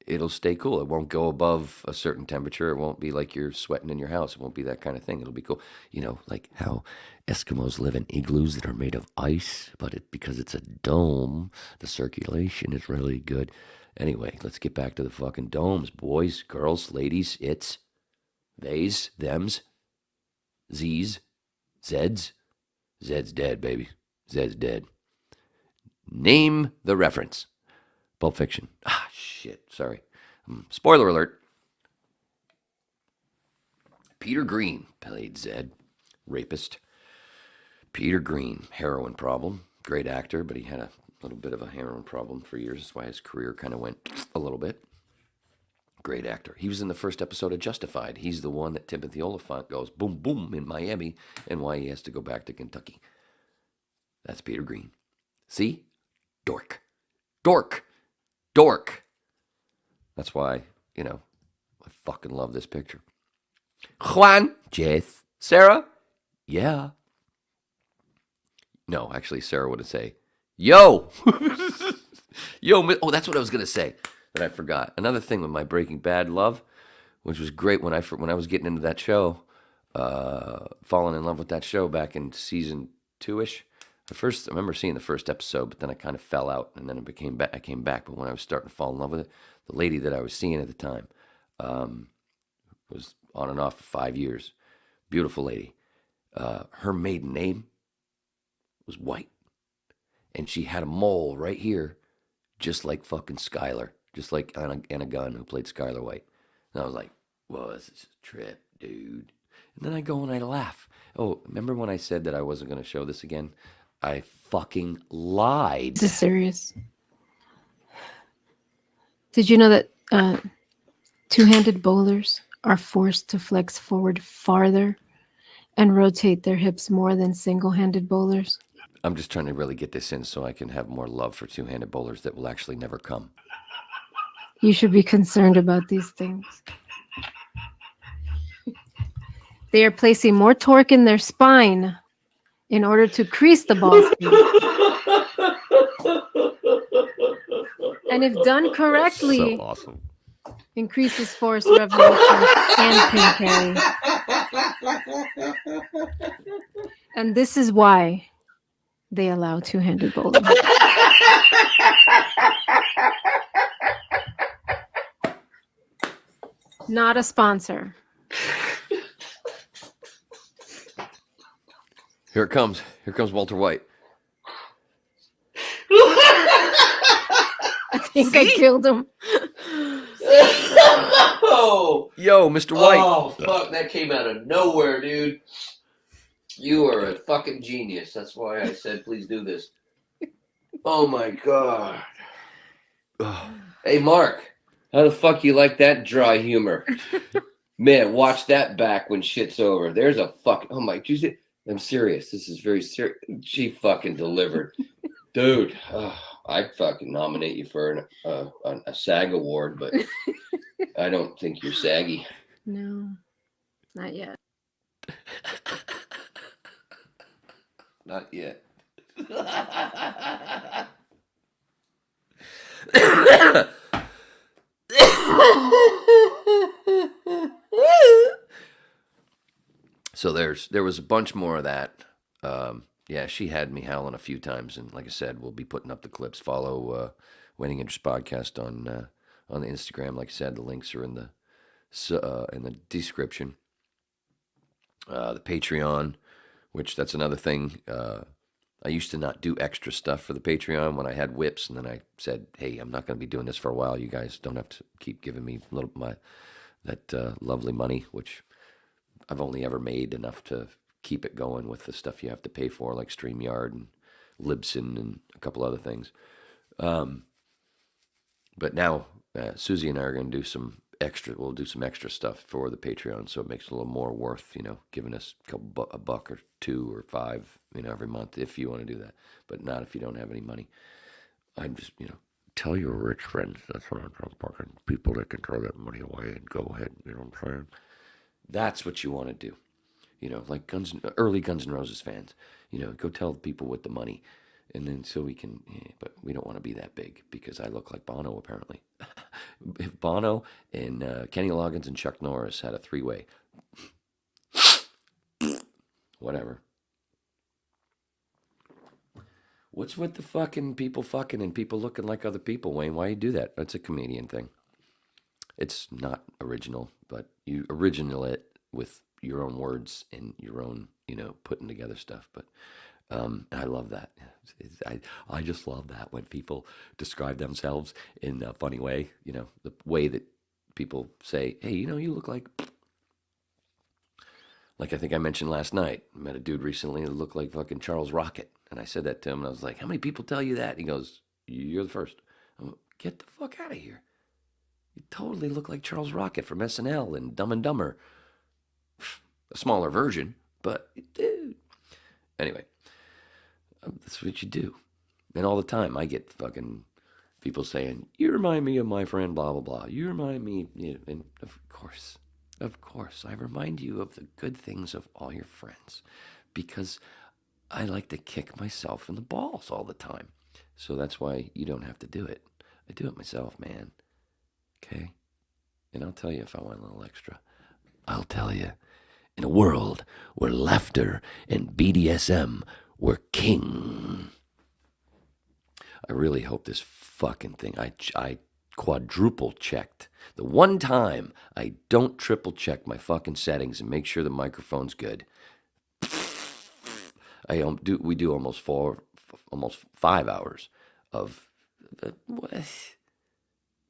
it'll stay cool. It won't go above a certain temperature. It won't be like you're sweating in your house. It won't be that kind of thing. It'll be cool. You know, like how Eskimos live in igloos that are made of ice, but because it's a dome, the circulation is really good. Anyway, let's get back to the fucking domes, boys, girls, ladies, it's, theys, thems, z's, zeds. Zed's dead, baby. Zed's dead. Name the reference. Pulp Fiction. Ah, shit. Sorry. Spoiler alert. Peter Green played Zed. Rapist. Peter Green, heroin problem. Great actor, but he had a little bit of a heroin problem for years. That's why his career kind of went a little bit. Great actor. He was in the first episode of Justified. He's the one that Timothy Olyphant goes boom, boom in Miami, and why he has to go back to Kentucky. That's Peter Green. See? Dork. Dork. Dork. That's why, I fucking love this picture. Juan. Jess. Sarah. Yeah. No, actually, Sarah would say, yo. Yo. Oh, that's what I was going to say that I forgot. Another thing with my Breaking Bad love, which was great when I was getting into that show, falling in love with that show back in season 2-ish. I remember seeing the first episode, but then I kind of fell out, and then I came back. But when I was starting to fall in love with it, the lady that I was seeing at the time was on and off for 5 years. Beautiful lady. Her maiden name was White, and she had a mole right here, just like fucking Skylar, just like Anna Gunn, who played Skylar White. And I was like, whoa, this is a trip, dude. And then I go and I laugh. Oh, remember when I said that I wasn't going to show this again? I fucking lied. This is serious. Did you know that two-handed bowlers are forced to flex forward farther and rotate their hips more than single-handed bowlers? I'm just trying to really get this in so I can have more love for two-handed bowlers that will actually never come. You should be concerned about these things. They are placing more torque in their spine in order to crease the ball speed. And if done correctly, So awesome. increases force, revolution, and pin carry. And this is why they allow two-handed bowling. Not a sponsor. Here it comes. Here comes Walter White. I think I killed him. Oh, Yo, Mr. White. oh, fuck, that came out of nowhere, dude. You are a fucking genius. That's why I said, please do this. Oh, my God. Hey, Mark, how the fuck you like that dry humor? Man, watch that back when shit's over. There's a fucking... Oh, my... I'm serious. This is very serious. She fucking delivered. Dude, I'd fucking nominate you for a SAG award, but I don't think you're saggy. No, not yet. Not yet. So there was a bunch more of that. Yeah, she had me howling a few times, and like I said, we'll be putting up the clips. Follow Winning Interest Podcast on the Instagram. Like I said, the links are in the description. The Patreon, which that's another thing. I used to not do extra stuff for the Patreon when I had whips, and then I said, "Hey, I'm not going to be doing this for a while. You guys don't have to keep giving me that lovely money, which I've only ever made enough to keep it going with the stuff you have to pay for, like StreamYard and Libsyn and a couple other things." But now Susie and I are going to do some extra. We'll do some extra stuff for the Patreon, so it makes it a little more worth, giving us a buck or $2 or $5, every month if you want to do that. But not if you don't have any money. I'm just, tell your rich friends. That's what I'm fucking people that can throw that money away and go ahead. You know what I'm saying? That's what you want to do. Like early Guns N' Roses fans. Go tell people with the money, and then so we can. But we don't want to be that big because I look like Bono apparently. If Bono and Kenny Loggins and Chuck Norris had a three-way, whatever. What's with the fucking people fucking and people looking like other people, Wayne? Why you do that? That's a comedian thing. It's not original, but you original it with your own words and your own, putting together stuff. But I love that. I just love that when people describe themselves in a funny way. The way that people say, "Hey, you look like." Like I think I mentioned last night, I met a dude recently that looked like fucking Charles Rocket. And I said that to him, and I was like, how many people tell you that? And he goes, you're the first. I'm like, get the fuck out of here. You totally look like Charles Rocket from SNL and Dumb and Dumber. A smaller version, but dude. Anyway, that's what you do. And all the time, I get fucking people saying, you remind me of my friend, blah, blah, blah. You remind me, and of course, I remind you of the good things of all your friends because I like to kick myself in the balls all the time. So that's why you don't have to do it. I do it myself, man. Okay? And I'll tell you if I want a little extra. I'll tell you. In a world where laughter and BDSM were king. I really hope this fucking thing, I quadruple checked. The one time I don't triple check my fucking settings and make sure the microphone's good. We do almost 5 hours of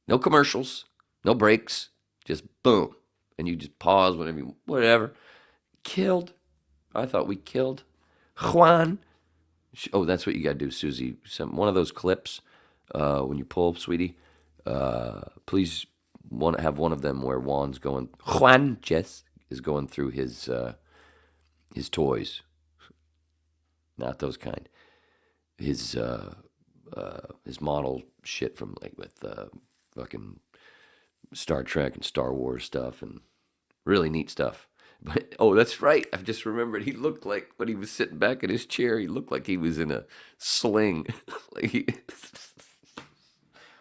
no commercials, no breaks, just boom, and you just pause whatever. Killed. I thought we killed Juan. Oh, that's what you got to do, Susie. One of those clips when you pull, sweetie. Please have one of them where Juan Jess is going through his toys. Not those kind. His model shit from with fucking Star Trek and Star Wars stuff and really neat stuff. But that's right. I've just remembered. He looked like when he was sitting back in his chair. He looked like he was in a sling.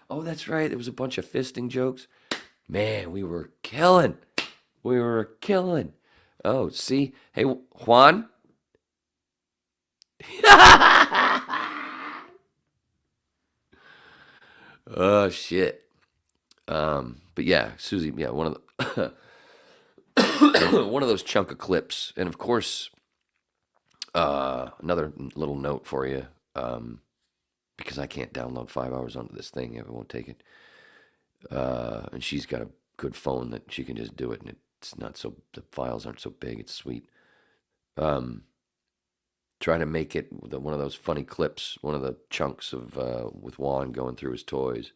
That's right. There was a bunch of fisting jokes. Man, we were killing. Oh, see, hey Juan. Oh shit. But yeah, Susie. Yeah, one of the. One of those chunk of clips, and of course, another little note for you, because I can't download 5 hours onto this thing, it won't take it. And she's got a good phone that she can just do it, and it's not so the files aren't so big. It's sweet. Try to make it one of those funny clips, one of the chunks of with Juan going through his toys.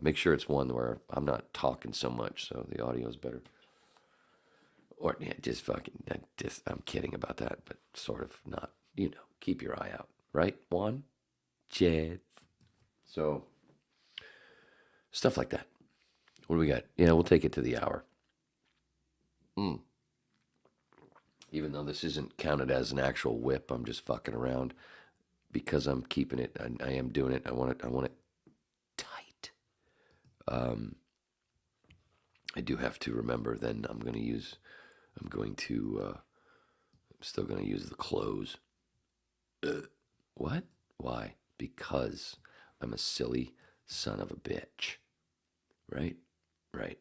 Make sure it's one where I'm not talking so much, so the audio is better. Or just fucking, I'm kidding about that, but sort of not. Keep your eye out, right? Juan, Jed. So stuff like that. What do we got? We'll take it to the hour. Even though this isn't counted as an actual whip, I'm just fucking around because I'm keeping it. I am doing it. I want it tight. I do have to remember. Then I'm still going to use the close. What? Why? Because I'm a silly son of a bitch. Right? Right.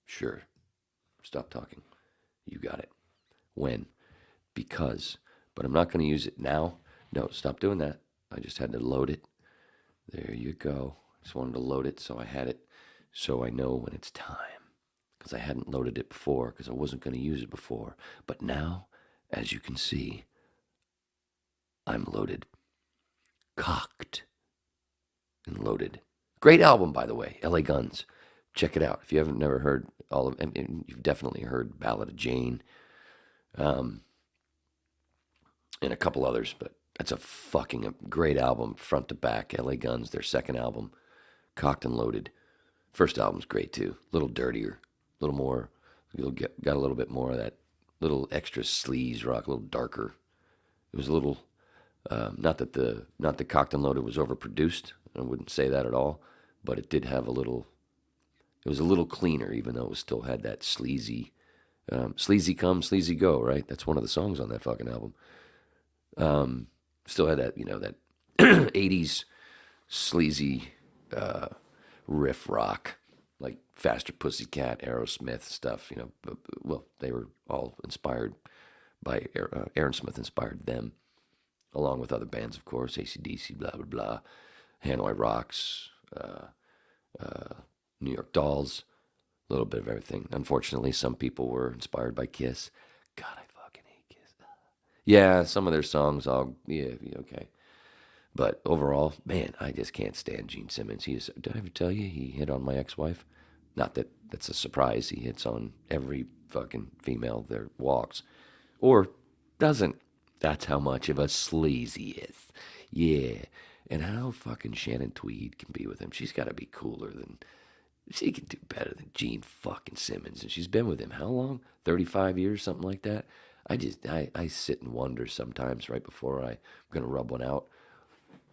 Sure. Stop talking. You got it. When? Because. But I'm not going to use it now. No, stop doing that. I just had to load it. There you go. Just wanted to load it so I had it so I know when it's time. Because I hadn't loaded it before because I wasn't going to use it before. But now, as you can see, I'm loaded. Cocked and loaded. Great album, by the way. LA Guns. check it out. If you haven't never heard all of, and you've definitely heard Ballad of Jane, and a couple others, but that's a fucking great album, front to back. LA Guns, their second album, Cocked and Loaded. First album's great too. A little dirtier, a little more. Got a little bit more of that little extra sleaze rock, a little darker. It was a little. Not that Cocked and Loaded was overproduced. I wouldn't say that at all, but it did have a little. It was a little cleaner, even though it still had that sleazy, sleazy come, sleazy go. Right, that's one of the songs on that fucking album. Still had that, that 80s sleazy riff rock, like Faster Pussycat, Aerosmith stuff. Well, they were all inspired by Aerosmith, inspired them, along with other bands, of course, AC/DC, blah blah blah, Hanoi Rocks, New York Dolls, a little bit of everything. Unfortunately, some people were inspired by Kiss. God, I fucking hate Kiss. Yeah, some of their songs, okay. But overall, man, I just can't stand Gene Simmons. Did I ever tell you he hit on my ex-wife? Not that that's a surprise. He hits on every fucking female that walks. Or doesn't. That's how much of a sleaze he is. Yeah. And how fucking Shannon Tweed can be with him. She's got to be cooler than... She can do better than Gene fucking Simmons. And she's been with him how long? 35 years, something like that? I sit and wonder sometimes right before I'm going to rub one out.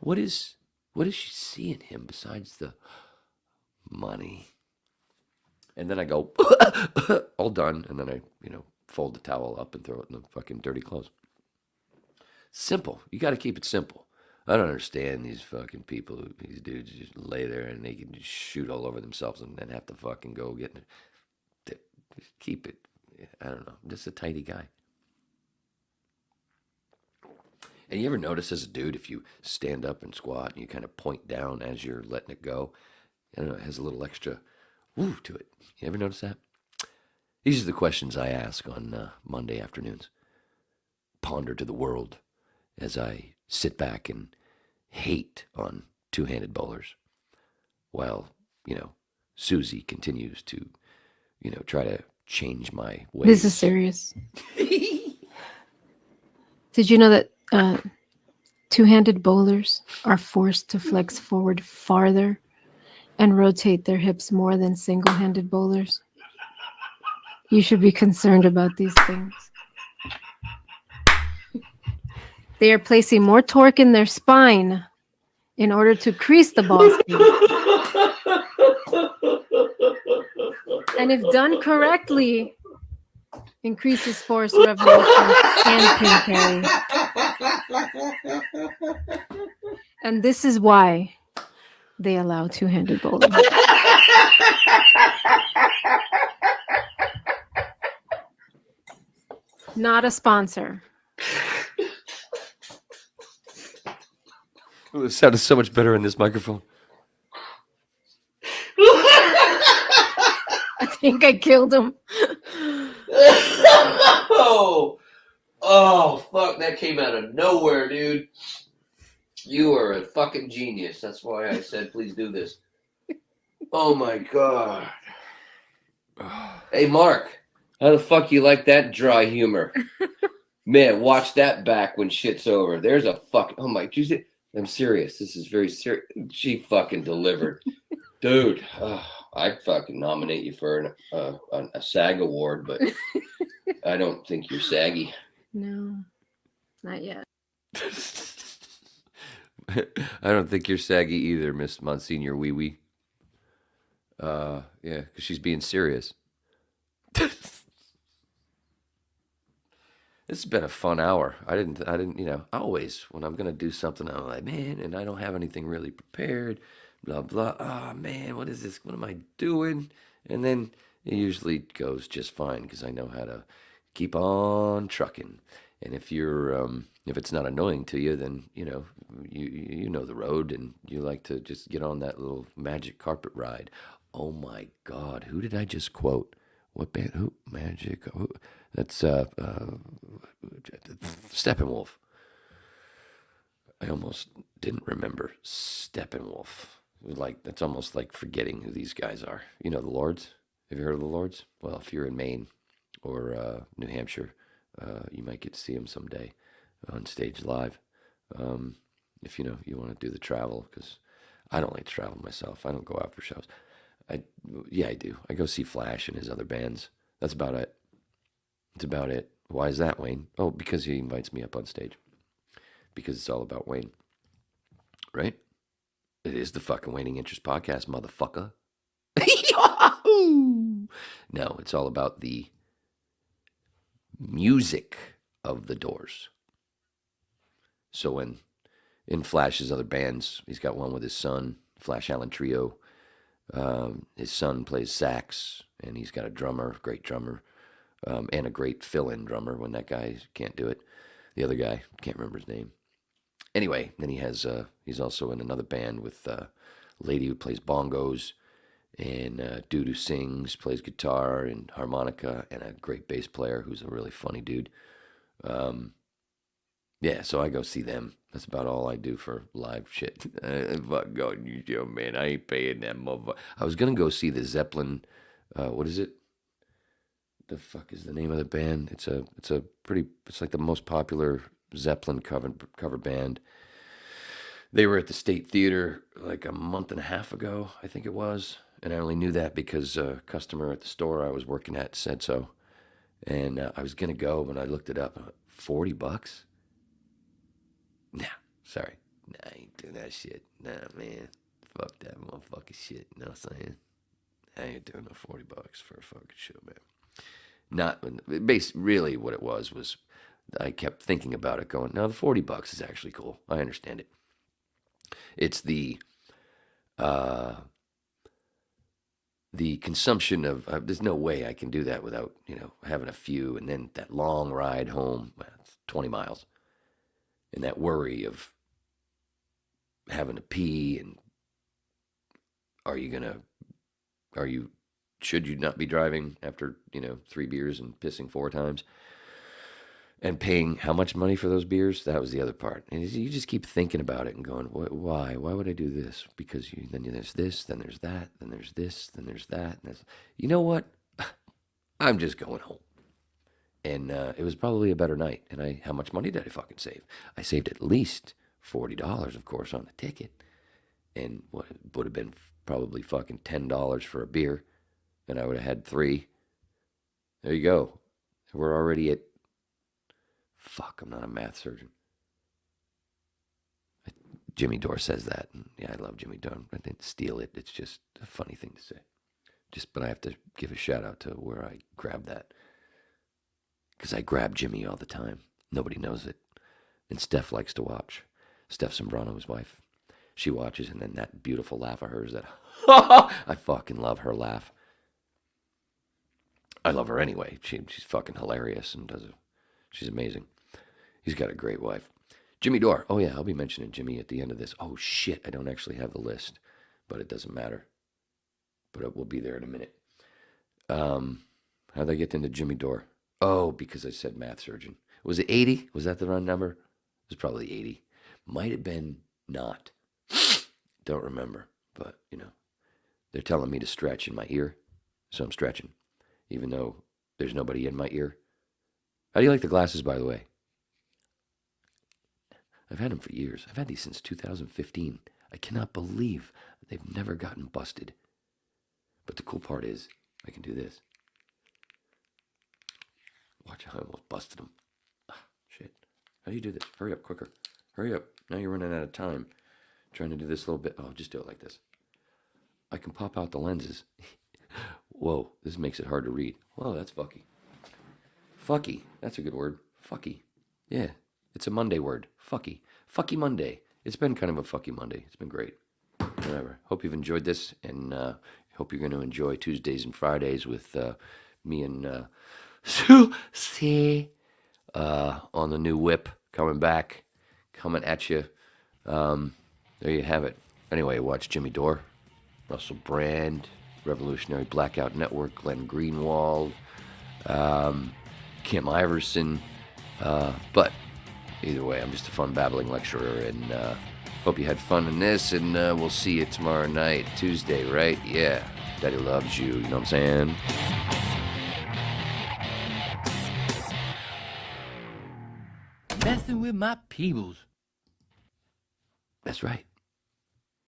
What does she see in him besides the money? And then I go, all done. And then I, fold the towel up and throw it in the fucking dirty clothes. Simple. You got to keep it simple. I don't understand these fucking people, these dudes just lay there and they can just shoot all over themselves and then have to fucking go get it. Just keep it. I don't know. I'm just a tidy guy. And you ever notice as a dude, if you stand up and squat and you kind of point down as you're letting it go, I don't know, it has a little extra woo to it. You ever notice that? These are the questions I ask on Monday afternoons. Ponder to the world as I sit back and hate on two-handed bowlers while, Susie continues to, try to change my ways. This is serious. Did you know that two-handed bowlers are forced to flex forward farther and rotate their hips more than single-handed bowlers? You should be concerned about these things. They are placing more torque in their spine in order to crease the ball speed. And if done correctly, increases force, revolution, and pin carry. And this is why they allow two-handed bowling. Not a sponsor. It sounded so much better in this microphone. I think I killed him. Oh, fuck, that came out of nowhere, dude. You are a fucking genius. That's why I said, please do this. Oh, my God. Hey, Mark, how the fuck you like that dry humor? Man, watch that back when shit's over. There's a fucking... Oh, my... I'm serious. This is very serious. She fucking delivered. Dude, I'd fucking nominate you for a SAG award, but I don't think you're saggy. No, not yet. I don't think you're saggy either, Miss Monsignor Wee Wee. Yeah, because she's being serious. This has been a fun hour. I didn't, always when I'm going to do something, I'm like, man, and I don't have anything really prepared, blah, blah. Oh, man, what is this? What am I doing? And then it usually goes just fine because I know how to keep on trucking. And if it's not annoying to you, then, you know the road and you like to just get on that little magic carpet ride. Oh, my God. Who did I just quote? What band? Who? Magic? Who? That's Steppenwolf. I almost didn't remember Steppenwolf. like that's almost like forgetting who these guys are. You know the Lords. Have you heard of the Lords? Well, if you're in Maine or New Hampshire, you might get to see them someday on stage live. If you want to do the travel, because I don't like to travel myself. I don't go out for shows. I do. I go see Flash and his other bands. That's about it. It's about it. Why is that, Wayne? Oh, because he invites me up on stage. Because it's all about Wayne. Right? It is the fucking Waning Interest podcast, motherfucker. No, it's all about the music of the Doors. So in Flash's other bands, he's got one with his son, Flash Allen Trio. His son plays sax, and he's got a drummer, great drummer, and a great fill-in drummer when that guy can't do it. The other guy, can't remember his name. Anyway, then he's also in another band with a lady who plays bongos, and dude who sings, plays guitar and harmonica, and a great bass player who's a really funny dude. Yeah, so I go see them. That's about all I do for live shit. Fuck going, you Joe, man. I ain't paying that motherfucker. I was gonna go see the Zeppelin. What is it? The fuck is the name of the band? It's like the most popular Zeppelin cover band. They were at the State Theater like a month and a half ago, I think it was, and I only knew that because a customer at the store I was working at said so. And I was gonna go, but I looked it up. $40? Nah, sorry. Nah, I ain't doing that shit. Nah, man. Fuck that motherfucking shit. You know what I'm saying? I ain't doing no $40 for a fucking show, man. Not, really what it was I kept thinking about it going, no, the $40 is actually cool. I understand it. It's the consumption of, there's no way I can do that without, having a few, and then that long ride home, well, it's 20 miles. And that worry of having to pee, and should you not be driving after, 3 beers and pissing 4 times? And paying how much money for those beers? That was the other part. And you just keep thinking about it and going, why? Why would I do this? Because then there's this, then there's that, then there's this, then there's that. And you know what? I'm just going home. And it was probably a better night. And how much money did I fucking save? I saved at least $40, of course, on the ticket. And what would have been probably fucking $10 for a beer. And I would have had 3. There you go. We're already at... Fuck, I'm not a math surgeon. Jimmy Dore says that. And yeah, I love Jimmy Dore. I didn't steal it. It's just a funny thing to say. But I have to give a shout out to where I grabbed that. Because I grab Jimmy all the time. Nobody knows it. And Steph likes to watch. Steph Sombrano's wife. She watches, and then that beautiful laugh of hers that... I fucking love her laugh. I love her anyway. She's fucking hilarious and she's amazing. He's got a great wife. Jimmy Dore. Oh, yeah, I'll be mentioning Jimmy at the end of this. Oh, shit, I don't actually have the list, but it doesn't matter. But it will be there in a minute. How'd I get into Jimmy Dore? Oh, because I said math surgeon. Was it 80? Was that the wrong number? It was probably 80. Might have been not. Don't remember. But, they're telling me to stretch in my ear, so I'm stretching, even though there's nobody in my ear. How do you like the glasses, by the way? I've had them for years. I've had these since 2015. I cannot believe they've never gotten busted. But the cool part is, I can do this. Watch how I almost busted them. Ah, shit. How do you do this? Hurry up, quicker. Hurry up. Now you're running out of time. Trying to do this a little bit. Oh, just do it like this. I can pop out the lenses. Whoa, this makes it hard to read. Whoa, that's fucky. Fucky. That's a good word. Fucky. Yeah, it's a Monday word. Fucky. Fucky Monday. It's been kind of a fucky Monday. It's been great. Whatever. Hope you've enjoyed this, and hope you're going to enjoy Tuesdays and Fridays with me and Susie on the new whip coming at you. There you have it. Anyway, watch Jimmy Dore, Russell Brand, Revolutionary Blackout Network, Glenn Greenwald, Kim Iverson. But either way, I'm just a fun babbling lecturer, and Hope you had fun in this, and we'll see you tomorrow night, Tuesday, right? Yeah. Daddy loves you, you know what I'm saying? Messing with my peoples. That's right.